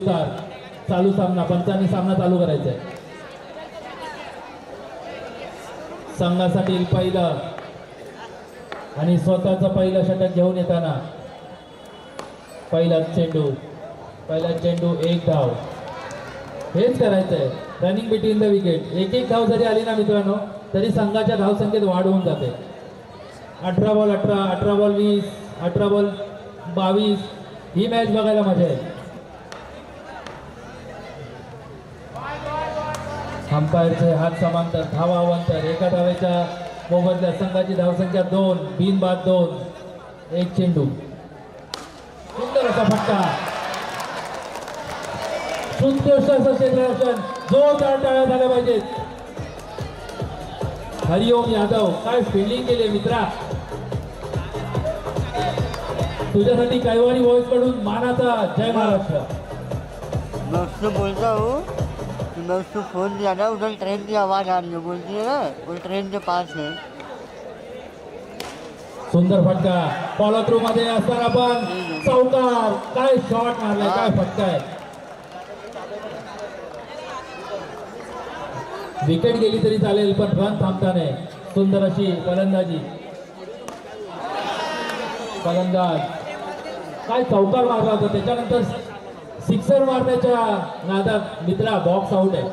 चालू सामना पंचांनी सामना चालू करायचा आहे. संघासाठी पहिलं आणि स्वतःचं पहिलं षटक घेऊन येताना पहिला चेंडू एक धाव. हेच करायचंय रनिंग बिटवीन द विकेट. एक एक धाव जरी आली ना मित्रांनो तरी संघाच्या धावसंख्येत वाढ होऊन जाते. 18 बॉल 18, 18 बॉल 20, 18 बॉल 22 ही मॅच बघायला मजा आहे. अंपायरचे हात समांतर, धावा अवांतर, एका धावेच्या मोबदल्यात संघाची धावसंख्या 2, बिनबाद 2. एक चेंडू, सुंदर असा फटका, सुंदर असं क्षेत्ररक्षण, जोरदार टाळ्या झाल्या पाहिजेत. हरिओम यादव काय फिल्डिंग केली मित्रा. तुझ्यासाठी कैवारी व्हॉइस कडून मानाचा जय महाराष्ट्र. मैं उससे बोलता हूँ कि मैं उसको फ़ोन किया ना, उधर ट्रेन की आवाज़ आ रही है, बोलती है ना वो ट्रेन के पास है. सुंदर फटका, फॉलो थ्रू मध्ये असताना पण चौकार. काय शॉट मारलाय, काय फटका आहे. विकेट गेली तरी चालेल पण रन थांबता नाही. सुंदर अशी फलंदाजी. फलंदाज काय चौकार मारला होता, त्याच्यानंतर सिक्सर मारण्याच्या नादात मित्रा बॉक्स आउट आहे.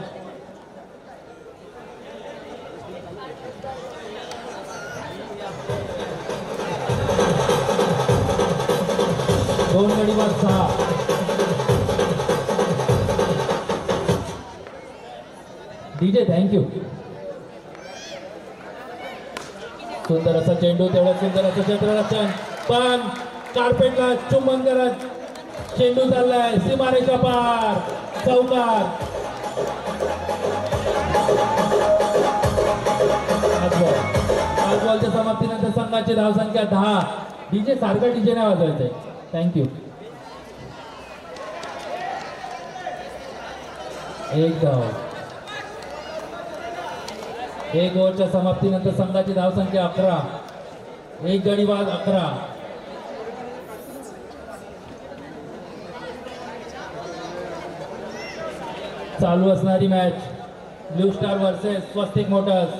दोन गडी बाद 6. DJ thank you. सुंदर असा चेंडू, तेवढं सुंदर असं क्षेत्ररक्षण, पण कार्पेटला चुंबन करत चेंडू चाललाय सीमारेच्या पार. चौकार. पाच बॉलच्या समाप्तीनंतर संघाची धावसंख्या 10. डीजे सारखा डीजे नाही वाजवायचंय. थँक्यू. एक धाव. एक ओव्हरच्या समाप्तीनंतर संघाची धावसंख्या 11. एक गडी बाद 11. चालू असणारी मॅच ब्लू स्टार वर्सेस स्वस्तिक मोटर्स.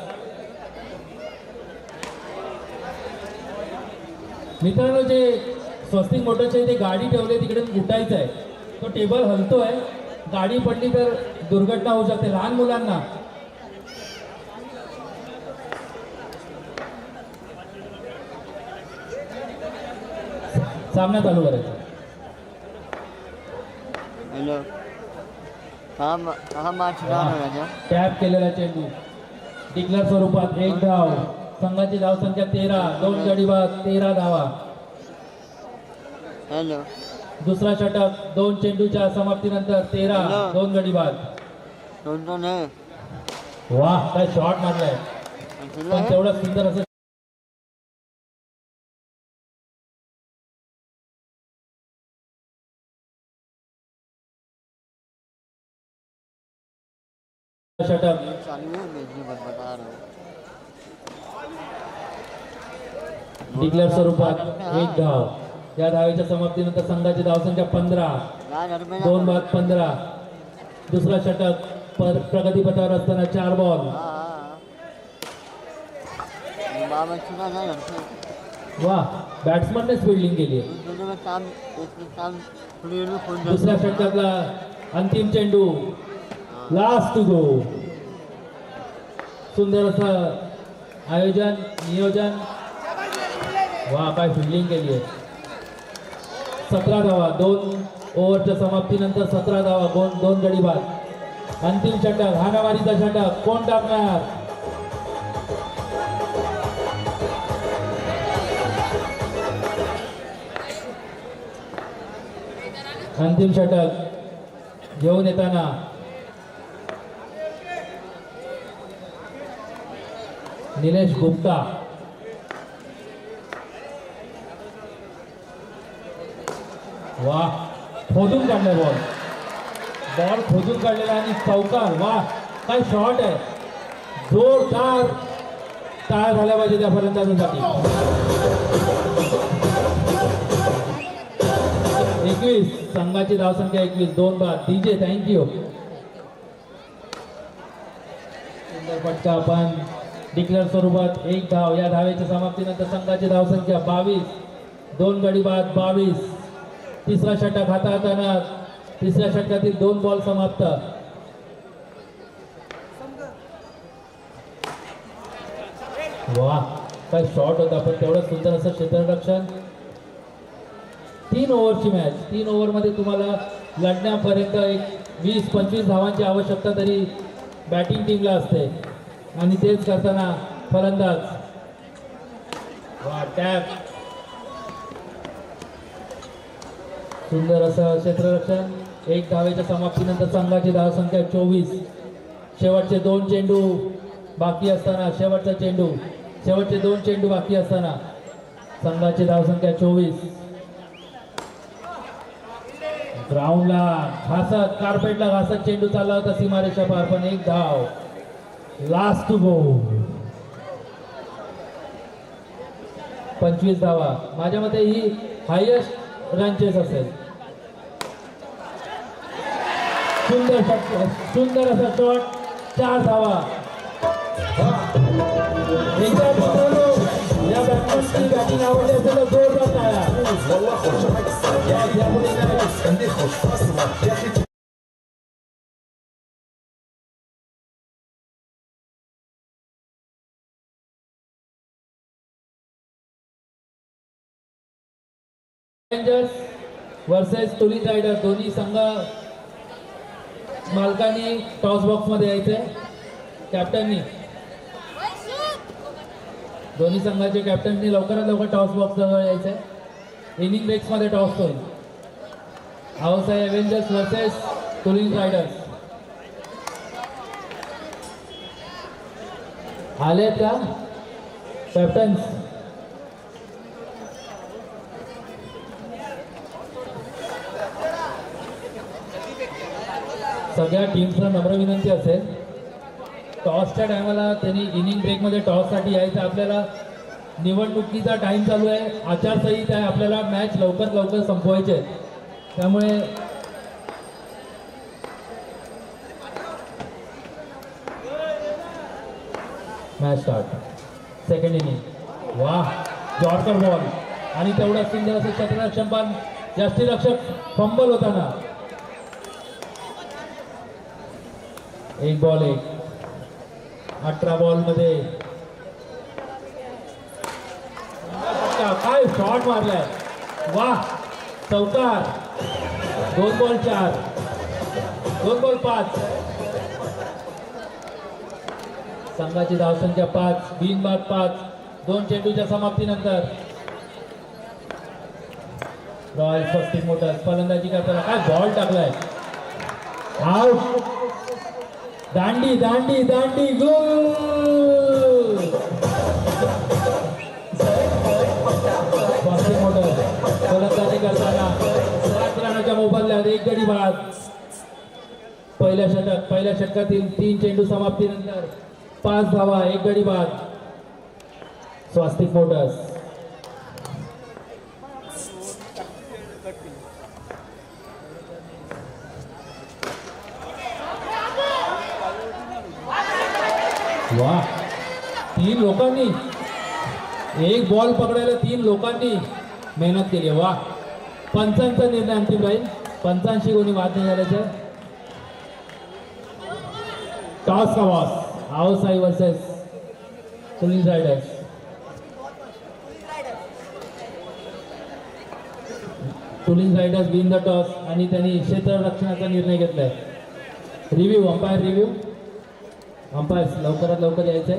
मित्रांनो, जे स्वस्तिक मोटर्सचे इथे गाडी ठेवली तिकडे उठायचं आहे. तो टेबल हलतोय, गाडी पडली तर दुर्घटना होऊ शकते लहान मुलांना. सामना चालू करायचा. हेलो, कहाँ मॅच राजा. टॅप केलेला चेंडू डिक्लेअर स्वरूपात एक धाव. संघाची धावसंख्या 13. दोन गडी बाद 13 धावा. हेलो, दुसरा षटक 2 चेंडूच्या समाप्तीनंतर 13. 2 गडी बाद. दोन है. वाह, काय शॉट मारलाय, पण तेवढा सुंदर असं षटक. चालू है, मैं जी बता रहा हूँ. डिक्लेअर स्वरूपात एक धाव. या धावेच्या समाप्तीनंतर संघाची धावसंख्या 15. 2 बाद 15. दुसरा षटक प्रगतीपथावर असताना 4 बॉल. वाह, बॅट्समननेच फिल्डिंग केली. दुसऱ्या षटकातला अंतिम चेंडू, लास्ट टू गो. सुंदर असं आयोजन, नियोजन. वाह, काय फिल्डिंग केली आहे. 17 धावा. 2 ओव्हरच्या समाप्तीनंतर 17 धावा. 2 गडी बाद. अंतिम षटक, हाणामारीचा षटक, कोण टाकणार. अंतिम षटक घेऊन येताना निलेश गुप्ता. वाह, खोदून काढलाय बॉल खोदून काढलेला आणि चौकार. वाह, काय शॉट आहे. जोरदार टाळ्या झाल्या पाहिजे त्या फलंदाजासाठी. 21 संघाची धावसंख्या 21 2 बाद डीजे थँक्यू सुंदर फटका पण डिक्लेअर स्वरूपात एक धाव या धावेच्या समाप्तीनंतर संघाची धावसंख्या 22 2 गडी बाद 22 तिसरा षटक हाताळताना तिसऱ्या षटकातील 2 बॉल समाप्त वा काय शॉट होता पण तेवढं सुंदर असं क्षेत्ररक्षण 3 ओव्हरची मॅच 3 ओव्हरमध्ये तुम्हाला लढण्यापर्यंत एक 20-25 धावांची आवश्यकता तरी बॅटिंग टीमला असते आणि तेच करताना फलंदाज वा टॅप सुंदर असं क्षेत्ररक्षण एक धावेच्या समाप्तीनंतर संघाची धावसंख्या 24 शेवटचे 2 चेंडू बाकी असताना शेवटचे 2 चेंडू बाकी असताना संघाची धावसंख्या 24 ग्राउंडला घासत कार्पेटला घासत चेंडू चालला होता सीमारेषा पार पण एक धाव लास्ट टू गो 25 धावा माझ्या मते ही हायेस्ट रनचेस असेल सुंदर असा शॉट 4 धावा एकदा मित्रांनो या बॅट्समनची बॅटिंग आवडली असेल तर जोरदार टाळ्या चॅलेंजर्स वर्सेस तुलिन रायडर दोन्ही संघ मालकांनी टॉस बॉक्स मध्ये यायचंय कॅप्टननी दोन्ही संघाचे कॅप्टननी लवकरात लवकर टॉस बॉक्स जवळ यायचंय इनिंग ब्रेक्स मध्ये टॉस होईल हाऊस आहे एव्हेंजर्स वर्सेस तुलिन रायडर्स आलेत का कॅप्टन्स सगळ्या टीम्सला नम्र विनंती असेल टॉसच्या टायमाला त्यांनी इनिंग ब्रेकमध्ये टॉससाठी यायचं आपल्याला निवडणुकीचा टाइम चालू आहे आचारसंहिता आहे आपल्याला मॅच लवकर संपवायचे आहे त्यामुळे मॅच स्टार्ट सेकंड इनिंग वा जॉर्कर बॉल आणि तेवढा सुंदर असं क्षेत्ररक्षण पण यष्टीरक्षक फंबल होताना एक बॉल 18 बॉल मध्ये काय शॉट मारलाय वा चौकार 2 बॉल 4 2 बॉल 5 संघाची धावसंख्या 5 बिनबाद 5 2 चेंडूच्या समाप्तीनंतर रॉयल स्वस्तिक मोटर्स फलंदाजी करताना काय बॉल टाकलाय आउट दांडी गोल स्वस्तिक मोटर्स फलंदाजी करताना 7 रनाच्या मोबदल्यात 1 गडी बाद पहिल्या षटकातील 3 चेंडू समाप्तीनंतर 5 धावा 1 गडी बाद स्वस्तिक मोटर्स वा 3 लोकांनी एक बॉल पकडायला 3 लोकांनी मेहनत केली वा पंचांचा निर्णय अंतिम राहील पंचांशी कोणी वाद नाही झाल्याचं टॉस का बॉस हाऊस आई वर्सेस तुलिन रायडर्स तुलिन रायडर्स विन द टॉस आणि त्यांनी क्षेत्ररक्षणाचा निर्णय घेतलाय रिव्ह्यू अंपायर रिव्ह्यू अंपायर्स लवकरात लवकर यायचंय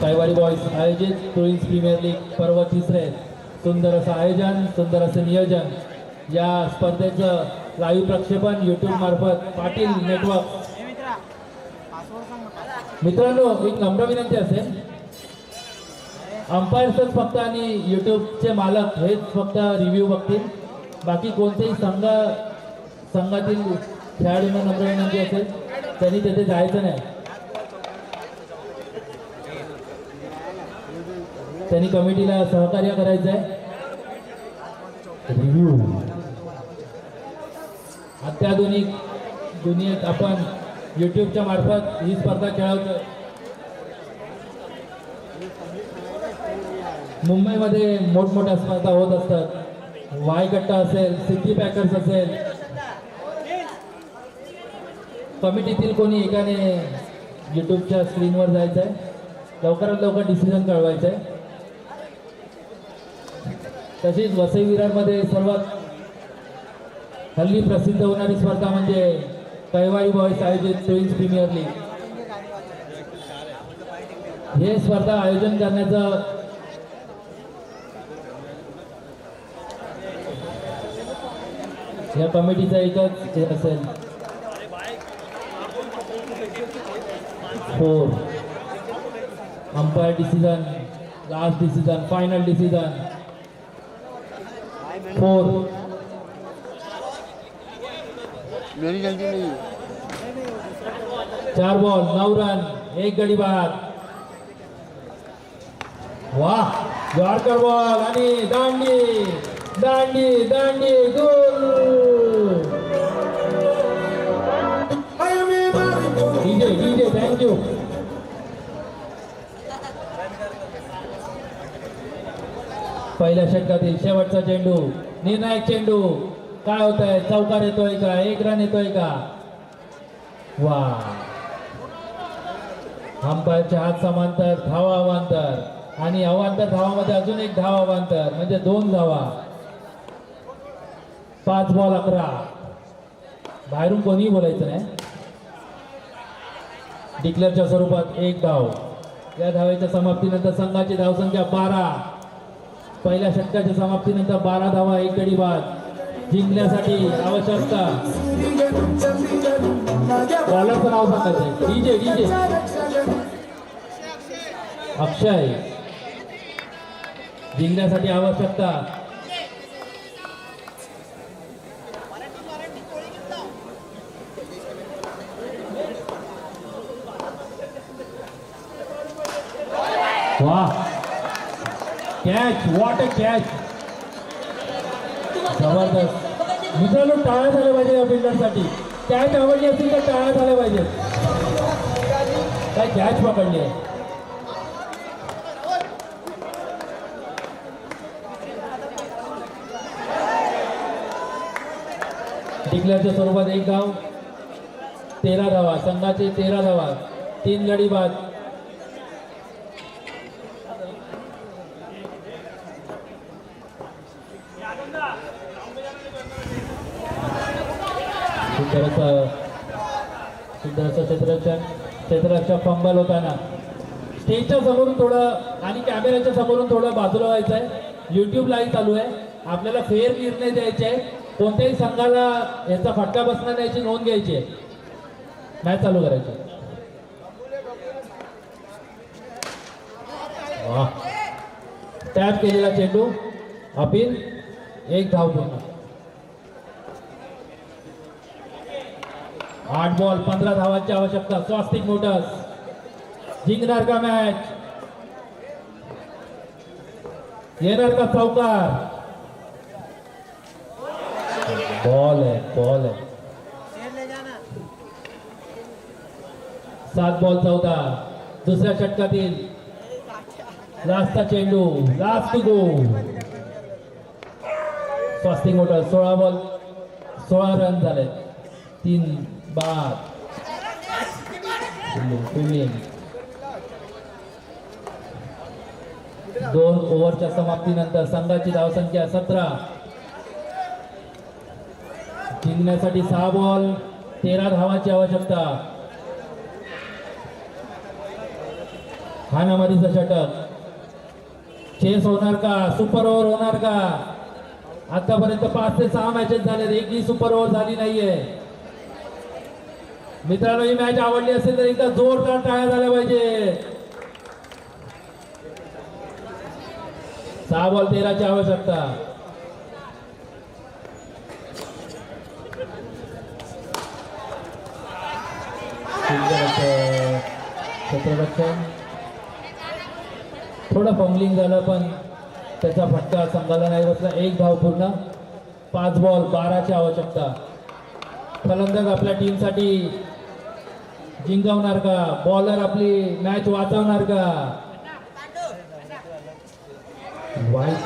कायवाडी बॉयज आयोजित ट्विन्स प्रीमियर लीग पर्व 3 सुंदर असं आयोजन सुंदर असं नियोजन या स्पर्धेचं लाईव्ह प्रक्षेपण यूट्यूब मार्फत पाटील नेटवर्क मित्रांनो एक नम्र विनंती असेल अंपायर्सच फक्त आणि यूट्यूबचे मालक हेच फक्त रिव्ह्यू बघतील. बाकी कोणतेही संघातील खेळाडूंना नम्र विनंती असेल त्यांनी तेथे जायचं नाही. त्यांनी कमिटीला सहकार्य करायचं आहे. रिव्ह्यू अत्याधुनिक दुनियेत आपण यूट्यूबच्या मार्फत ही स्पर्धा खेळवतो. मुंबईमध्ये मोठमोठ्या स्पर्धा होत असतात. वायकट्टा असेल, सिद्धी पॅकर्स असेल, कमिटीतील कोणी एकाने यूट्यूबच्या स्क्रीनवर जायचं आहे, लवकरात लवकर डिसिजन कळवायचं आहे. तशीच वसई विरारमध्ये सर्वात हल्ली प्रसिद्ध होणारी स्पर्धा म्हणजे कैवारी बॉयज आयोजित ट्विन्स प्रीमियर लीग. हे स्पर्धा आयोजन करण्याचं या कमिटीचा एकच हे असेल, 4 umpire decision, last decision, final decision. 4 मेरी जल्दी नहीं 4 बॉल 9 रन, 1 गडी बाद. वाह, यॉर्कर बॉल आणि दांडी दांडी दांडी गोल. DJ DJ thank you. पहिल्या षटकातील शेवटचा चेंडू, निर्णायक चेंडू. काय होत आहे? चौकार येतोय का? 1 रन येतोय का? वा, अंपायरच्या हात समांतर, धावा अवांतर आणि अवांतर धावामध्ये अजून एक धाव अवांतर म्हणजे 2 धावा. 5 बॉल 11. बाहेरून कोणीही बोलायचं नाही. डिक्लेअरच्या स्वरूपात 1 धाव. या धावेच्या समाप्तीनंतर संघाची धावसंख्या 12. पहिल्या षटकाच्या समाप्तीनंतर 12 धावा, 1 गडी बाद. जिंकण्यासाठी आवश्यकता, बॉलरचं नाव सांगायचं, डीजे डीजे अक्षय. जिंकण्यासाठी आवश्यकता वाह, कॅच, व्हॉट अ कॅच. जबरदस्त. मित्रांनो, टाळ्या झाल्या पाहिजे या फिल्डरसाठी. कॅच आवडली असेल तर टाळ्या झाल्या पाहिजे. काय कॅच पकडली आहे. डिक्लेअरच्या स्वरूपात 1 धाव, 13 धावा. संघाचे 13 धावा, 3 गडी बाद. क्षेत्ररक्षक फंबल होताना स्टेजच्या समोरून थोडं आणि कॅमेऱ्याच्या समोरून थोडं बाजूला व्हायचं आहे. यूट्यूब लाईव्ह चालू आहे. आपल्याला फेर निर्णय द्यायचे आहे. कोणत्याही संघाला याचा फटका बसणार नाही याची नोंद घ्यायची आहे. मॅच चालू करायची. टॅप केलेला चेंडू, अपील, 1 धाव पूर्ण. 8 बॉल 15 धावांची आवश्यकता. स्वास्तिक मोटर्स जिंकणार का मॅच? येणार का चौकार? बॉल आहे, बॉल आहे. 7 बॉल 14. दुसऱ्या षटकातील लास्टचा चेंडू, last to go. Swastik Motors 16 ball 16 run झाले, 3 बाद. फिल्डिंग 2 ओव्हरच्या समाप्तीनंतर संघाची धावसंख्या 17. जिंकण्यासाठी 6 बॉल 13 धावांची आवश्यकता. हाणामारीचं षटक. चेस होणार का? सुपर ओव्हर होणार का? आतापर्यंत 5 ते 6 मॅचेस झाले, एकही सुपर ओव्हर झाली नाहीये. मित्रांनो, ही मॅच आवडली असेल तर एकदा जोरदार टाळ्या झाल्या पाहिजे. 6 बॉल 13ची आवश्यकता. क्षेत्ररक्षण थोडं फॉम्बलिंग झालं पण त्याचा फटका संघाला नाही बसला. 1 धाव पूर्ण. 5 बॉल 12ची आवश्यकता. फलंदाज आपल्या टीमसाठी जिंकवणार का? बॉलर आपली मॅच वाचवणार का? वाईट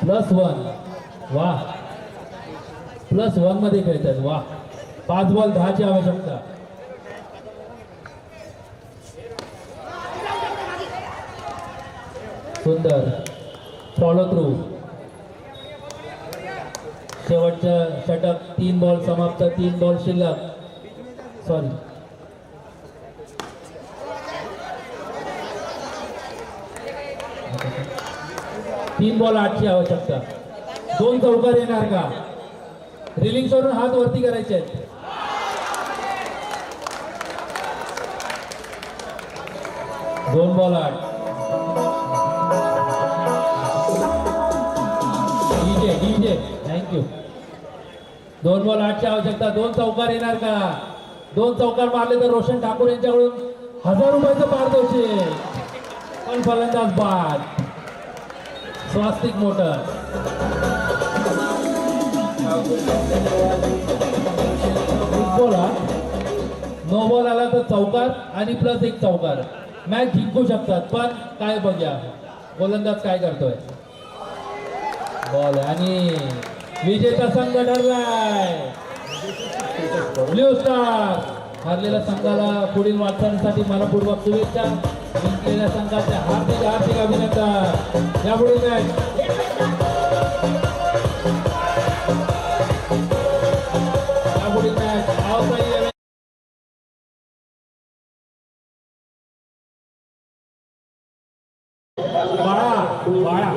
+1. वा +1 मध्ये खेळतात. वा 5 बॉल 10ची आवश्यकता. सुंदर फॉलो थ्रू. शेवटचं षटक. 3 बॉल समाप्त. 3 बॉल शिल्लक. सॉरी 3 बॉल 8ची आवश्यकता. 2 चौकार येणार का? रिलिंग सोडून हात वरती करायचे आहेत. दोन बॉल 8. DJ thank you. 2 बॉल 8ची आवश्यकता. 2 चौकार येणार का? 2 चौकार मारले तर रोशन ठाकूर यांच्याकडून 1000 रुपयाचं पारितोषिक. पण फलंदाज बाद. स्वास्तिक मोटर. बोला नो बॉल आला तर चौकार आणि +1 चौकार. मॅच जिंकू शकतात. पण काय बघूया गोलंदाज काय करतोय. बॉल आणि विजेता संघ ठरलाय ब्ल्यू स्टार. हरलेल्या संघाला पुढील वाटचालीसाठी मनपूर्वक शुभेच्छा. जिंकलेल्या संघाचे हार्दिक हार्दिक अभिनंदन. यापुढे मॅच बाळा